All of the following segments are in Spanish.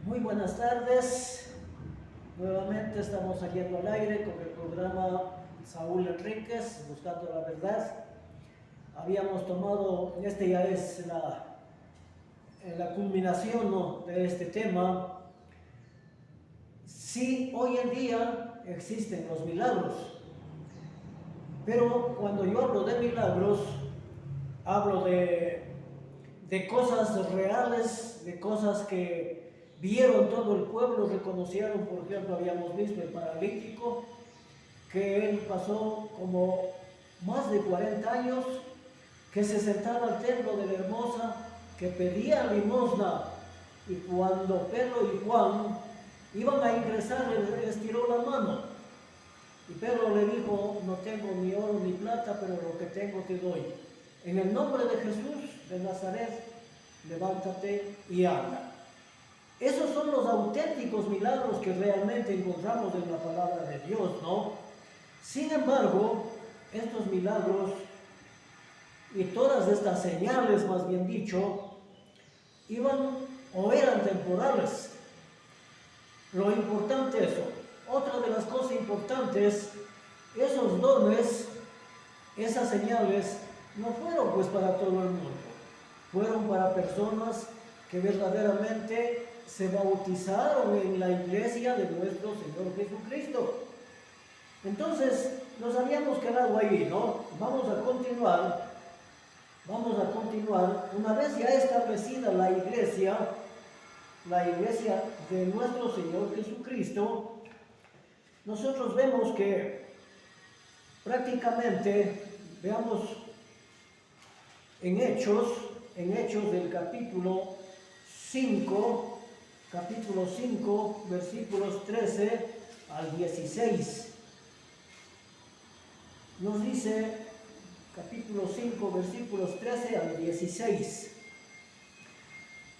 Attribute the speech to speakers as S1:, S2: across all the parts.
S1: Muy buenas tardes. Nuevamente estamos saliendo al aire con el programa Saúl Enríquez, Buscando la Verdad. Habíamos tomado, este ya es la culminación, ¿no?, de este tema. Sí, hoy en día existen los milagros, pero cuando yo hablo de milagros, hablo de cosas reales, de cosas que vieron todo el pueblo, reconocieron. Por ejemplo, habíamos visto el paralítico, que él pasó como más de 40 años, que se sentaba al templo de la Hermosa, que pedía limosna, y cuando Pedro y Juan iban a ingresar, él estiró la mano, y Pedro le dijo: no tengo ni oro ni plata, pero lo que tengo te doy. En el nombre de Jesús de Nazaret, levántate y anda. Esos son los auténticos milagros que realmente encontramos en la palabra de Dios, ¿no? Sin embargo, estos milagros y todas estas señales, más bien dicho, iban o eran temporales. Lo importante es eso. Otra de las cosas importantes, esos dones, esas señales, no fueron pues para todo el mundo. Fueron para personas que verdaderamente se bautizaron en la iglesia de nuestro Señor Jesucristo. Entonces, nos habíamos quedado ahí, ¿no? Vamos a continuar. Una vez ya establecida la iglesia de nuestro Señor Jesucristo, nosotros vemos que prácticamente, veamos en Hechos del capítulo 5, versículos 13 al 16. Nos dice, capítulo 5, versículos 13 al 16.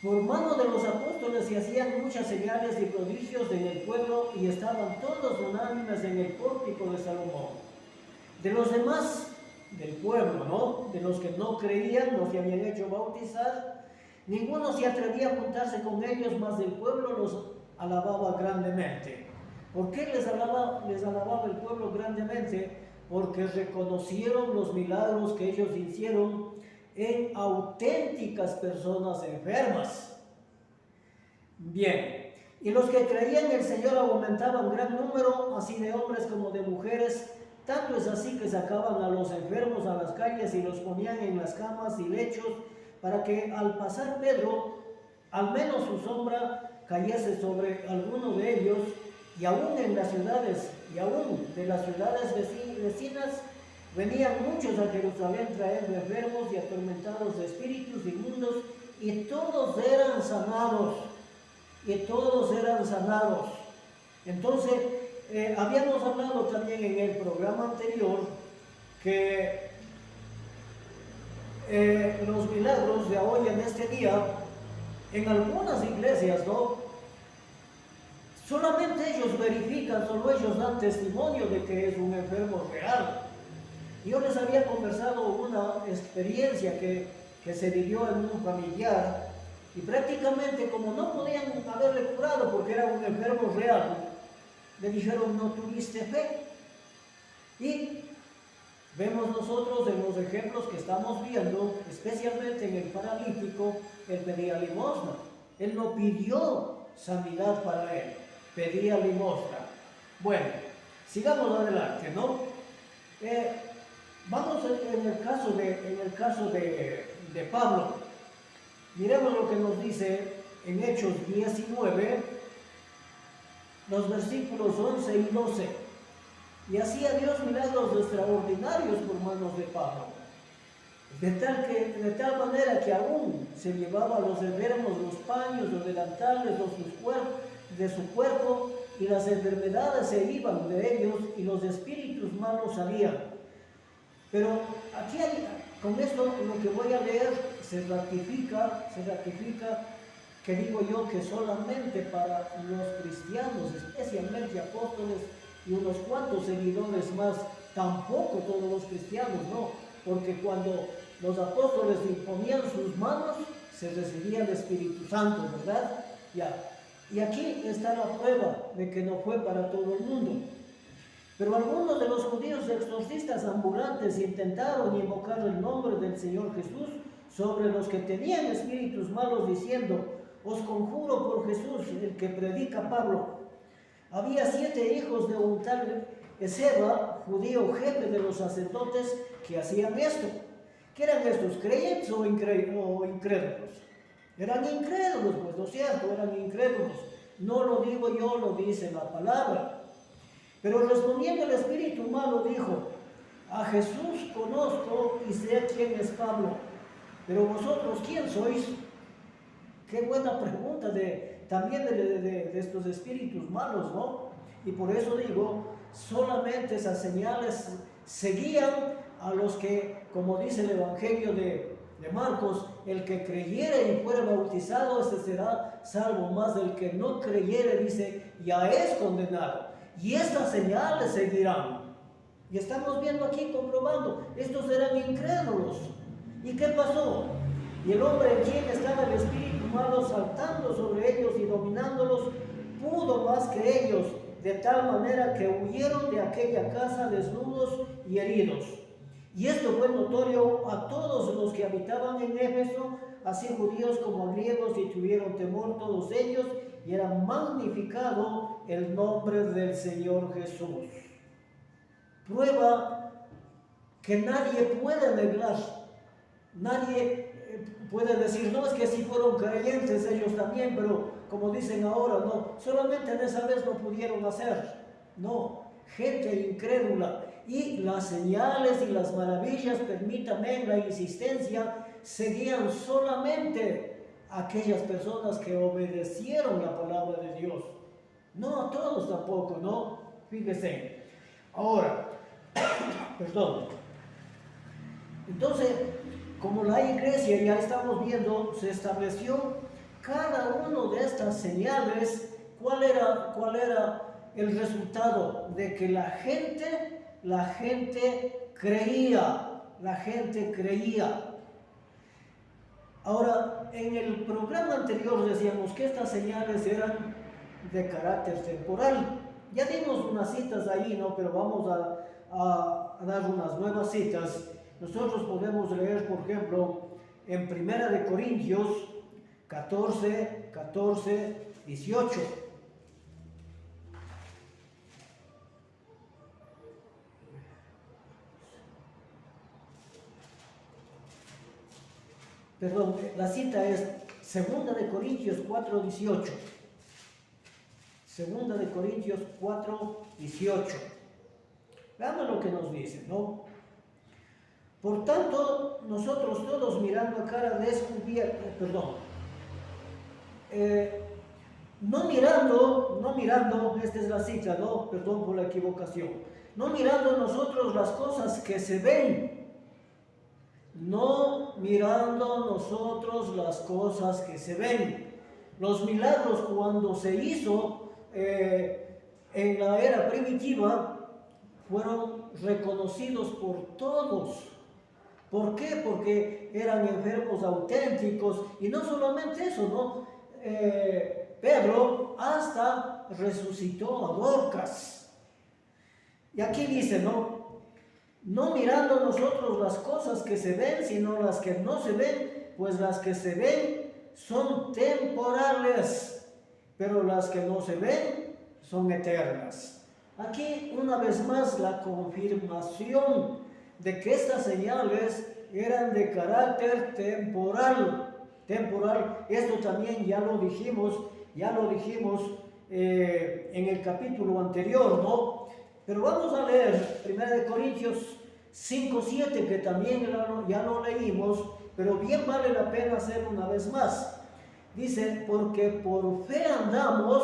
S1: Por mano de los apóstoles se hacían muchas señales y prodigios en el pueblo, y estaban todos unánimes en el pórtico de Salomón. De los demás del pueblo, ¿no?, de los que no creían, no se habían hecho bautizar, ninguno se atrevía a juntarse con ellos, mas del pueblo los alababa grandemente. ¿Por qué les alababa el pueblo grandemente? Porque reconocieron los milagros que ellos hicieron en auténticas personas enfermas. Bien, y los que creían en el Señor aumentaban gran número, así de hombres como de mujeres. Tanto es así que sacaban a los enfermos a las calles y los ponían en las camas y lechos, para que al pasar Pedro, al menos su sombra cayese sobre alguno de ellos. Y aún de las ciudades vecinas venían muchos a Jerusalén trayendo enfermos y atormentados de espíritus inmundos, y todos eran sanados. Entonces, habíamos hablado también en el programa anterior que los milagros de hoy en este día, en algunas iglesias, ¿no?, solamente ellos verifican, solo ellos dan testimonio de que es un enfermo real. Yo les había conversado una experiencia que se vivió en un familiar, y prácticamente, como no podían haberle curado porque era un enfermo real, le dijeron: no tuviste fe. Y vemos nosotros en los ejemplos que estamos viendo, especialmente en el paralítico, él pedía limosna. Él no pidió sanidad para él, pedía limosna. Bueno, sigamos adelante, ¿no? Vamos en el caso de Pablo. Miremos lo que nos dice en Hechos 19, los versículos 11 y 12. Y hacía Dios milagros extraordinarios por manos de Pablo, de tal manera que aún se llevaba a los enfermos los paños, los delantales de su cuerpo, y las enfermedades se iban de ellos, y los espíritus malos salían. Pero aquí con esto lo que voy a leer se ratifica que digo yo que solamente para los cristianos, especialmente apóstoles y unos cuantos seguidores más, tampoco todos los cristianos, no, porque cuando los apóstoles imponían sus manos, se recibía el Espíritu Santo, ¿verdad? Ya. Y aquí está la prueba de que no fue para todo el mundo. Pero algunos de los judíos exorcistas ambulantes intentaron invocar el nombre del Señor Jesús sobre los que tenían espíritus malos, diciendo: os conjuro por Jesús, el que predica Pablo. Había 7 hijos de un tal Esceva, judío jefe de los sacerdotes, que hacían esto. ¿Qué eran estos? ¿Creyentes o incrédulos? Eran incrédulos, pues, ¿no es cierto? Eran incrédulos. No lo digo yo, lo dice la palabra. Pero respondiendo el espíritu malo dijo: a Jesús conozco y sé quién es Pablo, pero vosotros, ¿quién sois? Qué buena pregunta también de estos espíritus malos, ¿no? Y por eso digo, solamente esas señales seguían a los que, como dice el Evangelio de Marcos, el que creyere y fuere bautizado, ese será salvo, más del que no creyere, dice, ya es condenado. Y estas señales seguirán. Y estamos viendo aquí, comprobando, estos eran incrédulos. ¿Y qué pasó? Y el hombre en quien estaba el espíritu malo saltando sobre ellos y dominándolos, pudo más que ellos, de tal manera que huyeron de aquella casa desnudos y heridos. Y esto fue notorio a todos los que habitaban en Éfeso, así judíos como griegos, y tuvieron temor todos ellos, y era magnificado el nombre del Señor Jesús. Prueba que nadie puede negar. Nadie puede decir, no, es que si fueron creyentes ellos también, pero como dicen ahora, no, solamente en esa vez no pudieron hacer. No, gente incrédula. Y las señales y las maravillas, permítame la insistencia, seguían solamente a aquellas personas que obedecieron la palabra de Dios. No a todos tampoco, ¿no? Fíjese. Ahora, perdón. Entonces, como la iglesia, ya estamos viendo, se estableció cada uno de estas señales. ¿Cuál era el resultado? De que la gente creía. Ahora, en el programa anterior decíamos que estas señales eran de carácter temporal. Ya dimos unas citas ahí, ¿no? Pero vamos a dar unas nuevas citas. Nosotros podemos leer, por ejemplo, en 1 Corintios 14, 18. Perdón, la cita es 2 Corintios 4, 18. 2 Corintios 4, 18. Veamos lo que nos dice, ¿no? Por tanto, nosotros todos mirando a cara descubierta, no mirando, esta es la cita, ¿no? Perdón por la equivocación. No mirando nosotros las cosas que se ven. No mirando nosotros las cosas que se ven. Los milagros cuando se hizo en la era primitiva fueron reconocidos por todos. ¿Por qué? Porque eran enfermos auténticos. Y no solamente eso, ¿no? Pedro hasta resucitó a Dorcas. Y aquí dice, no mirando nosotros las cosas que se ven, sino las que no se ven, pues las que se ven son temporales, pero las que no se ven son eternas. Aquí una vez más la confirmación de que estas señales eran de carácter temporal. Esto también ya lo dijimos en el capítulo anterior, ¿no? Pero vamos a leer 1 Corintios 5, 7, que también ya lo leímos, pero bien vale la pena hacerlo una vez más. Dice, porque por fe andamos,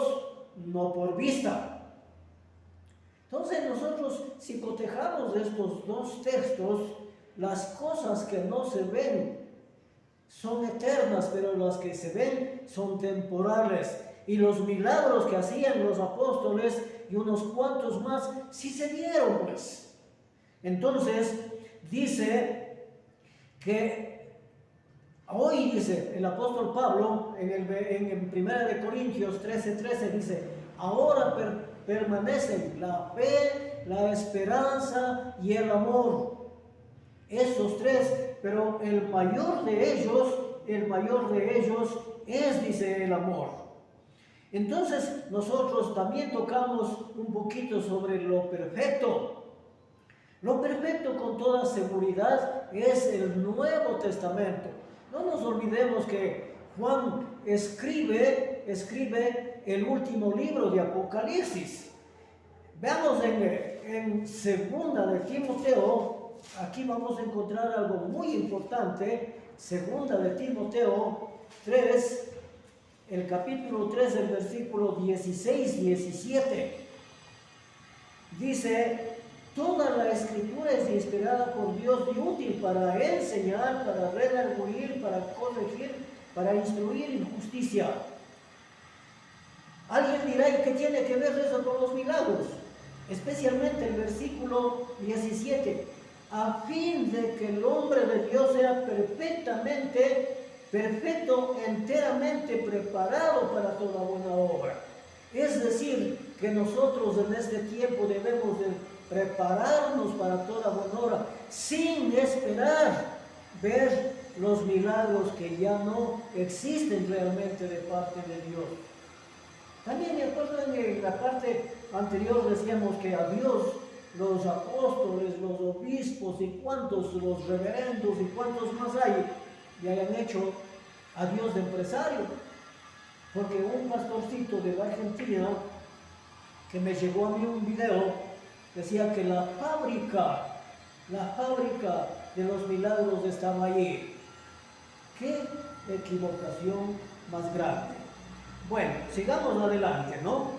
S1: no por vista. Entonces nosotros, si cotejamos estos dos textos, las cosas que no se ven son eternas, pero las que se ven son temporales. Y los milagros que hacían los apóstoles y unos cuantos más, sí se dieron, pues. Entonces, dice que Hoy dice el apóstol Pablo en 1 Corintios 13:13 dice, ahora permanecen la fe, la esperanza y el amor. Esos tres, pero el mayor de ellos es, dice, el amor. Entonces nosotros también tocamos un poquito sobre lo perfecto. Lo perfecto con toda seguridad es el Nuevo Testamento. No nos olvidemos que Juan escribe el último libro de Apocalipsis. Veamos en segunda de Timoteo, aquí vamos a encontrar algo muy importante. Segunda de Timoteo 3, el capítulo 3, el versículo 16-17. Dice, toda la escritura es inspirada por Dios y útil para enseñar, para redarguir, para corregir, para instruir en justicia. Alguien dirá, ¿y qué tiene que ver eso con los milagros? Especialmente el versículo 17. A fin de que el hombre de Dios sea perfecto, enteramente preparado para toda buena obra. Es decir, que nosotros en este tiempo debemos de prepararnos para toda buena obra, sin esperar ver los milagros que ya no existen realmente de parte de Dios. También me acuerdo en la parte anterior decíamos que a Dios, los apóstoles, los obispos y cuantos, los reverendos y cuantos más hay, le hayan hecho a Dios de empresario. Porque un pastorcito de la Argentina que me llegó a mí un video decía que la fábrica de los milagros estaba allí. ¡Qué equivocación más grande! Bueno, sigamos adelante, ¿no?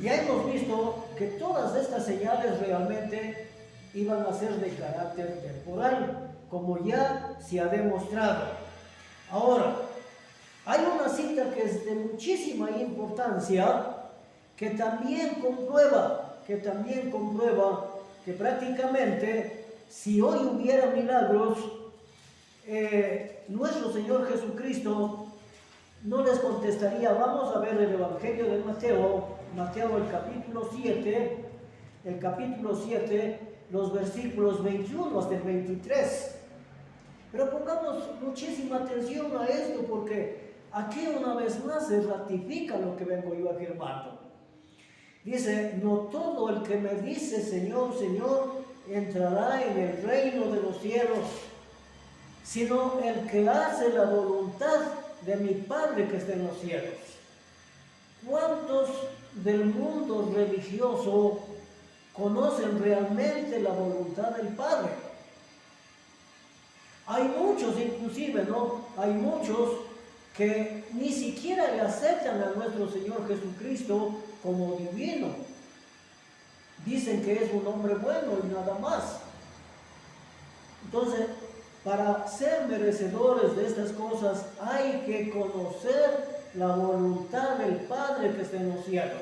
S1: Ya hemos visto que todas estas señales realmente iban a ser de carácter temporal, como ya se ha demostrado. Ahora, hay una cita que es de muchísima importancia, que también comprueba que prácticamente si hoy hubiera milagros, nuestro Señor Jesucristo no les contestaría. Vamos a ver el Evangelio de Mateo el capítulo 7, los versículos 21 hasta el 23. Pero pongamos muchísima atención a esto, porque aquí una vez más se ratifica lo que vengo yo afirmando. Dice, no todo el que me dice Señor, Señor, entrará en el reino de los cielos, sino el que hace la voluntad de mi Padre que está en los cielos. ¿Cuántos del mundo religioso conocen realmente la voluntad del Padre? Hay muchos, inclusive, ¿no? Hay muchos que ni siquiera le aceptan a nuestro Señor Jesucristo como divino. Dicen que es un hombre bueno y nada más. Entonces, para ser merecedores de estas cosas hay que conocer la voluntad del Padre que está en los cielos.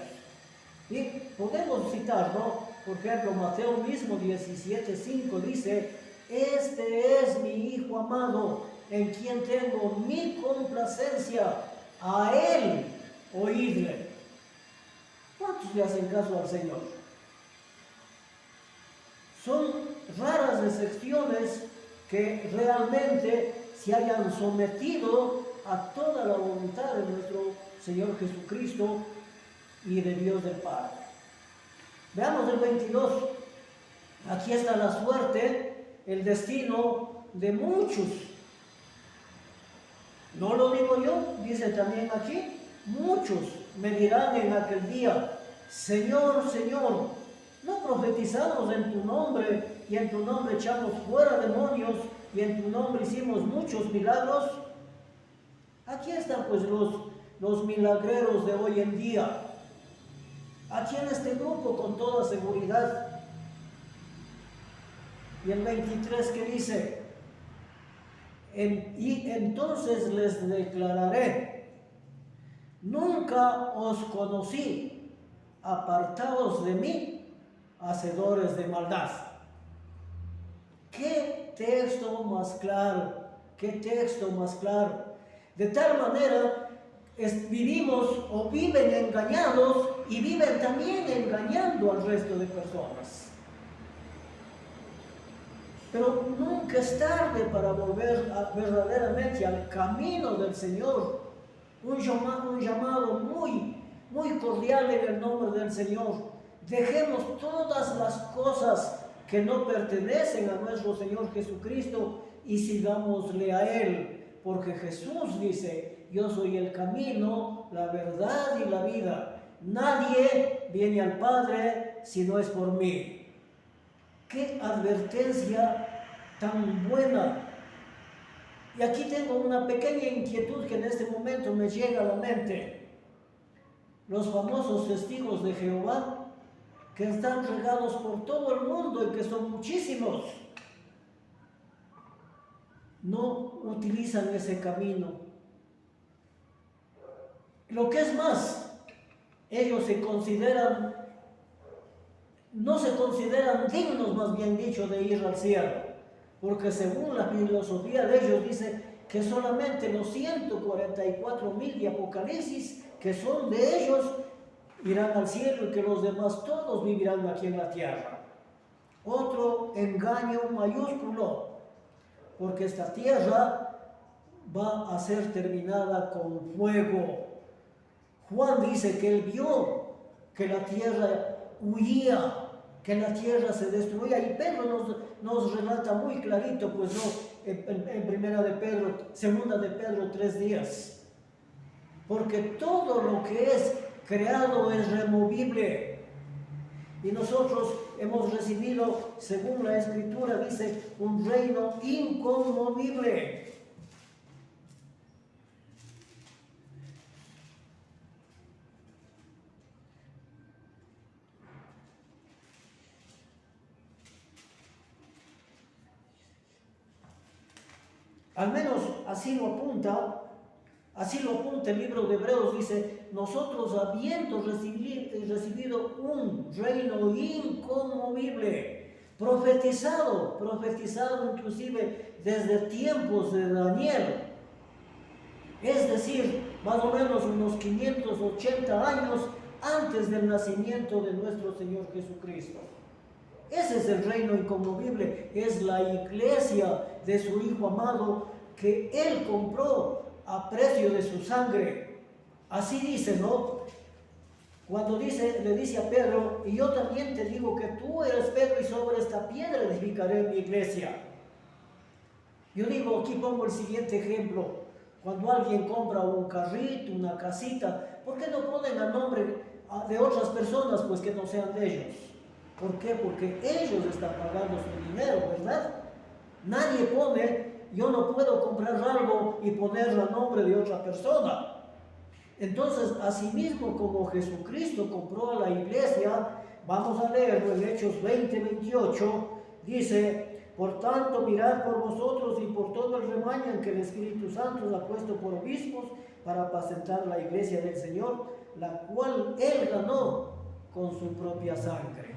S1: Y podemos citar, ¿no? Por ejemplo, Mateo mismo 17:5 dice, este es mi Hijo amado, en quien tengo mi complacencia, a Él oídle. ¿Cuántos le hacen caso al Señor? Son raras excepciones que realmente se hayan sometido a toda la voluntad de nuestro Señor Jesucristo y de Dios del Padre. Veamos el 22. Aquí está la suerte, el destino de muchos. No lo digo yo, dice también aquí, muchos me dirán en aquel día, Señor, Señor, ¿no profetizamos en tu nombre y en tu nombre echamos fuera demonios y en tu nombre hicimos muchos milagros? Aquí están pues los milagreros de hoy en día. Aquí en este grupo con toda seguridad. Y el 23 que dice, y entonces les declararé, nunca os conocí, apartados de mí, hacedores de maldad. ¿Qué texto más claro, qué texto más claro. De tal manera vivimos o viven engañados y viven también engañando al resto de personas. Pero nunca es tarde para volver verdaderamente al camino del Señor. Un llamado muy cordial en el nombre del Señor. Dejemos todas las cosas que no pertenecen a nuestro Señor Jesucristo y sigámosle a Él. Porque Jesús dice, yo soy el camino, la verdad y la vida. Nadie viene al Padre si no es por mí. ¡Qué advertencia tan buena! Y aquí tengo una pequeña inquietud que en este momento me llega a la mente. Los famosos testigos de Jehová, que están regados por todo el mundo y que son muchísimos, no utilizan ese camino. Lo que es más, ellos no se consideran dignos, más bien dicho, de ir al cielo, porque según la filosofía de ellos dice que solamente los 144,000 de Apocalipsis, que son de ellos, irán al cielo y que los demás todos vivirán aquí en la tierra. Otro engaño mayúsculo, porque esta tierra va a ser terminada con fuego. Juan dice que él vio que la tierra huía, que la tierra se destruía, y Pedro nos relata muy clarito, pues no, en segunda de Pedro 3:10, porque todo lo que es creado es removible, y nosotros hemos recibido, según la Escritura dice, un reino inconmovible. Al menos así lo apunta el libro de Hebreos, dice, nosotros habiendo recibido un reino inconmovible, profetizado inclusive desde tiempos de Daniel, es decir, más o menos unos 580 años antes del nacimiento de nuestro Señor Jesucristo. Ese es el reino inconmovible, es la iglesia de su Hijo amado que Él compró a precio de su sangre. Así dice, ¿no? Cuando le dice a Pedro, y yo también te digo que tú eres Pedro y sobre esta piedra edificaré mi iglesia. Yo digo, aquí pongo el siguiente ejemplo. Cuando alguien compra un carrito, una casita, ¿por qué no ponen a nombre de otras personas, pues que no sean de ellos? ¿Por qué? Porque ellos están pagando su dinero, ¿verdad? Nadie yo no puedo comprar algo y ponerlo a nombre de otra persona. Entonces, asimismo como Jesucristo compró a la iglesia, vamos a leerlo en Hechos 20:28, dice, por tanto, mirad por vosotros y por todo el rebaño en que el Espíritu Santo os ha puesto por obispos para apacentar la iglesia del Señor, la cual Él ganó con su propia sangre.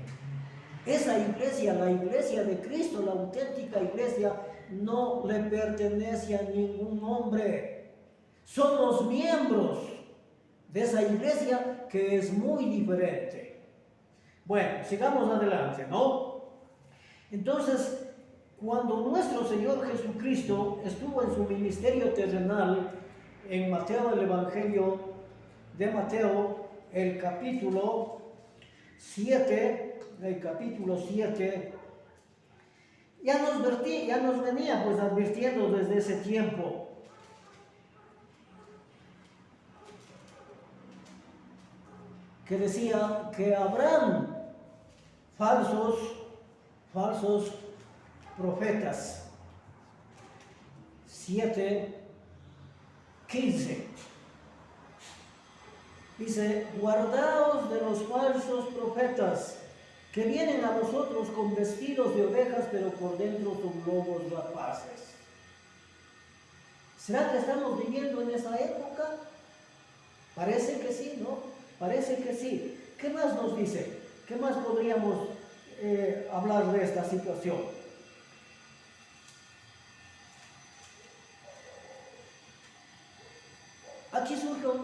S1: Esa iglesia, la iglesia de Cristo, la auténtica iglesia, no le pertenece a ningún hombre. Somos miembros de esa iglesia que es muy diferente. Bueno, sigamos adelante, ¿no? Entonces, cuando nuestro Señor Jesucristo estuvo en su ministerio terrenal, en Mateo, el Evangelio de Mateo, el capítulo 7, ya nos venía pues advirtiendo desde ese tiempo. Que decía que habrán falsos profetas. 7:15. Dice, guardaos de los falsos profetas que vienen a vosotros con vestidos de ovejas, pero por dentro son lobos rapaces. ¿Será que estamos viviendo en esa época? Parece que sí, ¿no? Parece que sí. ¿Qué más nos dice? ¿Qué más podríamos hablar de esta situación?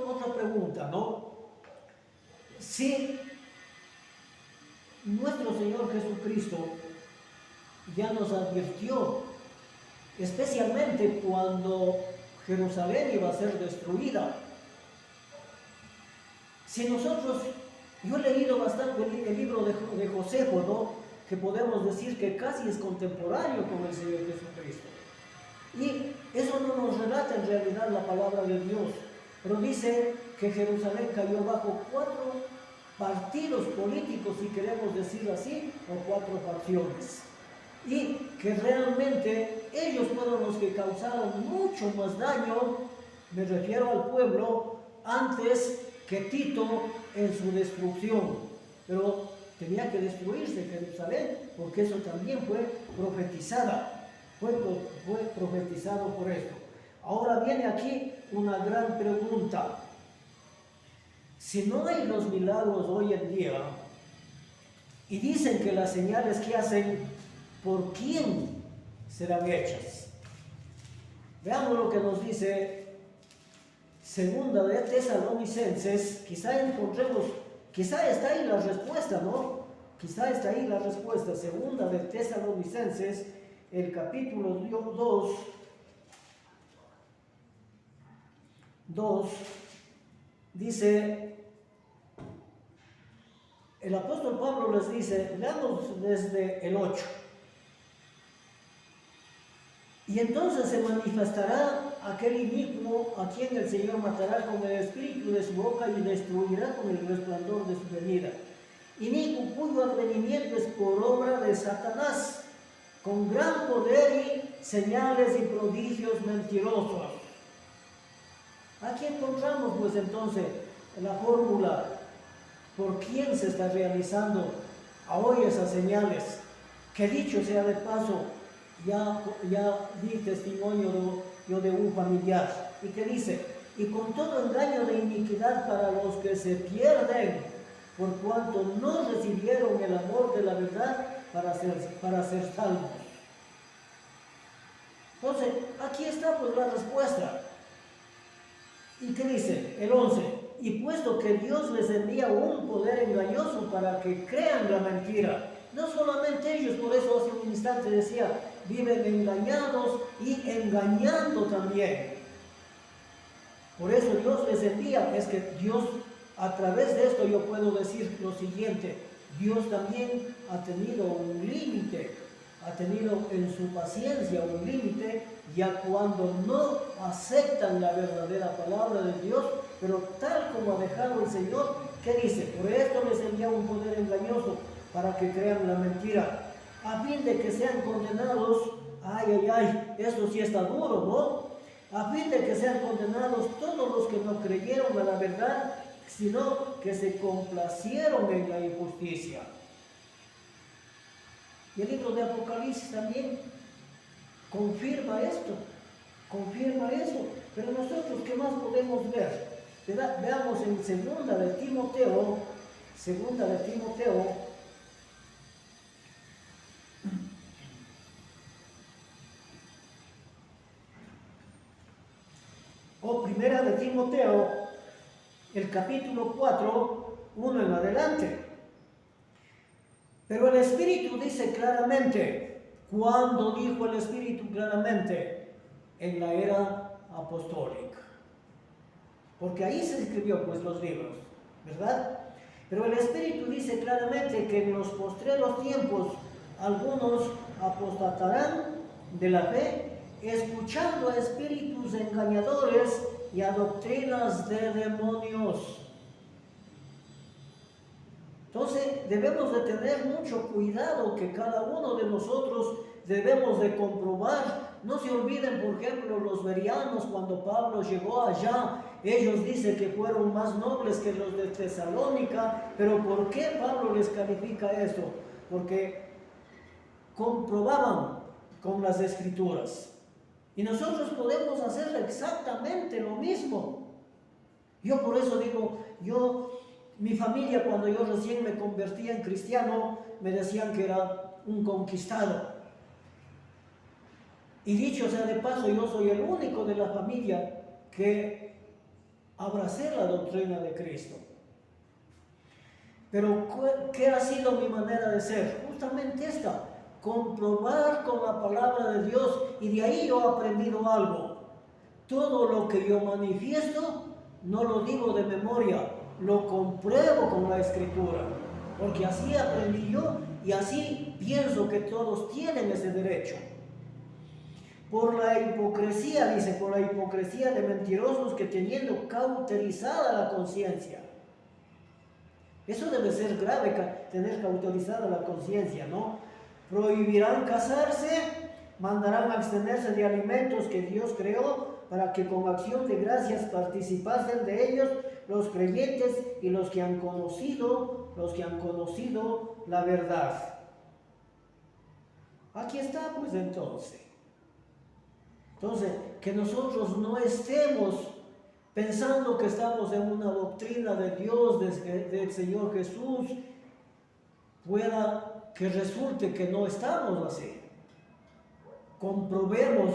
S1: otra pregunta, ¿no? Si nuestro Señor Jesucristo ya nos advirtió, especialmente cuando Jerusalén iba a ser destruida. Si nosotros, yo he leído bastante el libro de Josefo, ¿no? Que podemos decir que casi es contemporáneo con el Señor Jesucristo. Y eso no nos relata en realidad la palabra de Dios, pero dice que Jerusalén cayó bajo 4 partidos políticos, si queremos decir así, o 4 facciones. Y que realmente ellos fueron los que causaron mucho más daño, me refiero al pueblo, antes que Tito en su destrucción. Pero tenía que destruirse Jerusalén, porque eso también fue profetizada, fue profetizado por esto. Ahora viene aquí una gran pregunta. Si no hay los milagros hoy en día, y dicen que las señales que hacen, ¿por quién serán hechas? Veamos lo que nos dice Segunda de Tesalonicenses. Quizá encontremos, quizá está ahí la respuesta, ¿no? Quizá está ahí la respuesta. Segunda de Tesalonicenses, el capítulo 2, dice, el apóstol Pablo les dice, leamos desde el 8. Y entonces se manifestará aquel inicuo a quien el Señor matará con el espíritu de su boca y destruirá con el resplandor de su venida. Inicuo cuyo advenimiento es por obra de Satanás, con gran poder y señales y prodigios mentirosos. Aquí encontramos pues entonces la fórmula por quién se está realizando hoy esas señales, que dicho sea de paso, ya di testimonio yo de un familiar, y que dice, y con todo engaño de iniquidad para los que se pierden, por cuanto no recibieron el amor de la verdad para ser salvos. Entonces, aquí está pues la respuesta. ¿Y qué dice? El 11. Y puesto que Dios les envía un poder engañoso para que crean la mentira, no solamente ellos, por eso hace un instante decía, viven engañados y engañando también. Por eso Dios les envía, es que Dios, a través de esto yo puedo decir lo siguiente, Dios también ha tenido un límite, ha tenido en su paciencia un límite, ya cuando no aceptan la verdadera palabra de Dios, pero tal como ha dejado el Señor, ¿qué dice? Por esto les envía un poder engañoso, para que crean la mentira, a fin de que sean condenados, esto sí está duro, ¿no? A fin de que sean condenados todos los que no creyeron a la verdad, sino que se complacieron en la injusticia. Y el libro de Apocalipsis también confirma esto, confirma eso. Pero nosotros, ¿qué más podemos ver? Veamos en segunda de Timoteo, o primera de Timoteo, el capítulo 4, 1 en adelante. Pero el Espíritu dice claramente, ¿cuándo dijo el Espíritu claramente? En la era apostólica. Porque ahí se escribió pues los libros, ¿verdad? Pero el Espíritu dice claramente que en los postreros tiempos algunos apostatarán de la fe, escuchando a espíritus engañadores y a doctrinas de demonios. Entonces debemos de tener mucho cuidado, que cada uno de nosotros debemos de comprobar. No se olviden, por ejemplo, los bereanos, cuando Pablo llegó allá, ellos dicen que fueron más nobles que los de Tesalónica. Pero ¿por qué Pablo les califica esto? Porque comprobaban con las Escrituras. Y nosotros podemos hacer exactamente lo mismo. Yo por eso digo, mi familia, cuando yo recién me convertía en cristiano, me decían que era un conquistado. Y dicho sea de paso, yo soy el único de la familia que abracé la doctrina de Cristo. Pero ¿qué ha sido mi manera de ser? Justamente esta, comprobar con la palabra de Dios, y de ahí yo he aprendido algo. Todo lo que yo manifiesto, no lo digo de memoria, lo compruebo con la Escritura, porque así aprendí yo y así pienso que todos tienen ese derecho. Por la hipocresía, dice, por la hipocresía de mentirosos que teniendo cauterizada la conciencia. Eso debe ser grave, tener cauterizada la conciencia, ¿no? Prohibirán casarse, mandarán abstenerse de alimentos que Dios creó para que con acción de gracias participasen de ellos los creyentes y los que han conocido la verdad. Aquí está, pues entonces. Entonces, que nosotros no estemos pensando que estamos en una doctrina de Dios, del Señor Jesús, pueda que resulte que no estamos así. Comprobemos,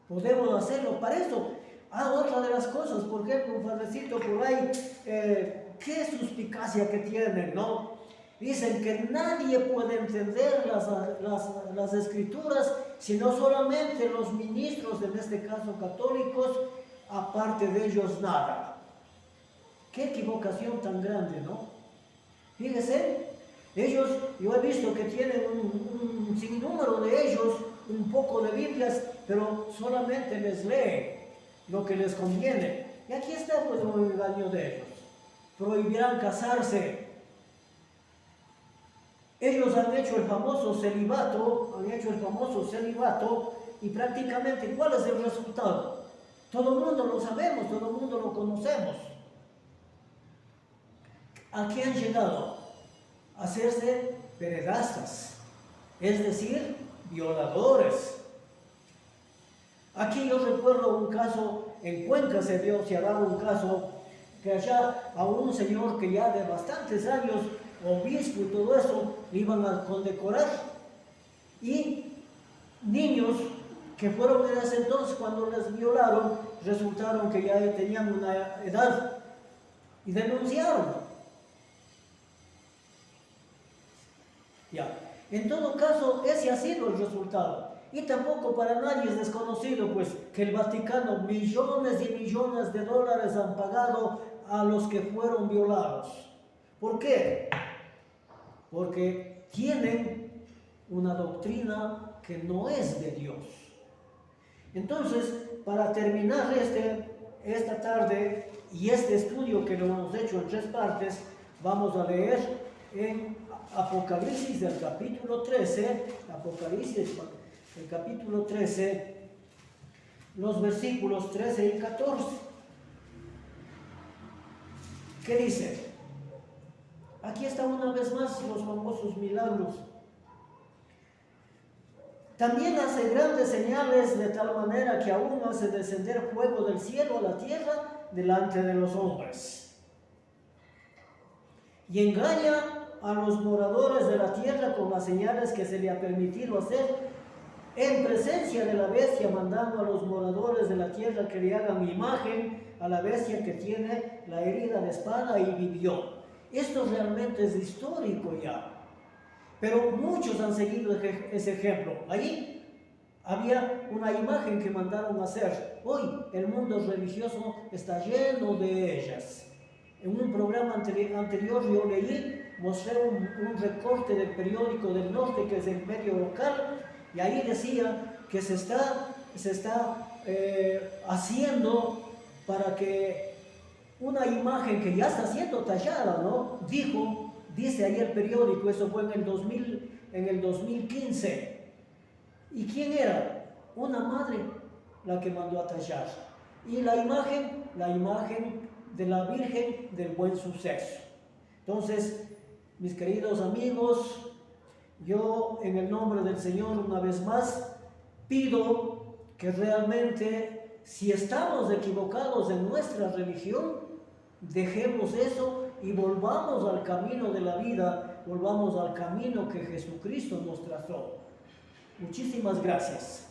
S1: podemos hacerlo. Para eso, otra de las cosas, por ejemplo, un padrecito por ahí, qué suspicacia que tienen, ¿no? Dicen que nadie puede entender las escrituras, sino solamente los ministros, en este caso católicos, aparte de ellos nada. Qué equivocación tan grande, ¿no? Fíjese, ellos, yo he visto que tienen un sinnúmero de ellos, un poco de Biblias, pero solamente les leen lo que les conviene. Y aquí está pues el engaño de ellos. Prohibirán casarse. Ellos han hecho el famoso celibato, y prácticamente, ¿cuál es el resultado? Todo el mundo lo sabemos, todo el mundo lo conocemos. ¿A qué han llegado? A hacerse pederastas, es decir, violadores. Aquí yo recuerdo un caso, en Cuenca se ha dado un caso, que allá a un señor que ya de bastantes años, obispo y todo eso, le iban a condecorar. Y niños que fueron en ese entonces, cuando les violaron, resultaron que ya tenían una edad y denunciaron. Ya. En todo caso, ese ha sido el resultado. Y tampoco para nadie es desconocido, pues, que el Vaticano millones y millones de dólares han pagado a los que fueron violados. ¿Por qué? Porque tienen una doctrina que no es de Dios. Entonces, para terminar esta tarde y este estudio que lo hemos hecho en 3 partes, vamos a leer en Apocalipsis del capítulo 13, el capítulo 13, los versículos 13 y 14. ¿Qué dice? Aquí está una vez más los famosos milagros. También hace grandes señales de tal manera que aún hace descender fuego del cielo a la tierra delante de los hombres. Y engaña a los moradores de la tierra con las señales que se le ha permitido hacer en presencia de la bestia, mandando a los moradores de la tierra que le hagan imagen a la bestia que tiene la herida de espada y vivió. Esto realmente es histórico ya, pero muchos han seguido ese ejemplo. Ahí había una imagen que mandaron a hacer. Hoy el mundo religioso está lleno de ellas. En un programa anterior yo mostré un recorte del periódico del norte, que es el medio local, y ahí decía que se está haciendo para que una imagen que ya está siendo tallada, ¿no? Dice ahí el periódico, eso fue en el 2015. ¿Y quién era? Una madre la que mandó a tallar. Y la imagen de la Virgen del Buen Suceso. Entonces, mis queridos amigos, yo en el nombre del Señor una vez más pido que realmente, si estamos equivocados en nuestra religión, dejemos eso y volvamos al camino de la vida, volvamos al camino que Jesucristo nos trazó. Muchísimas gracias.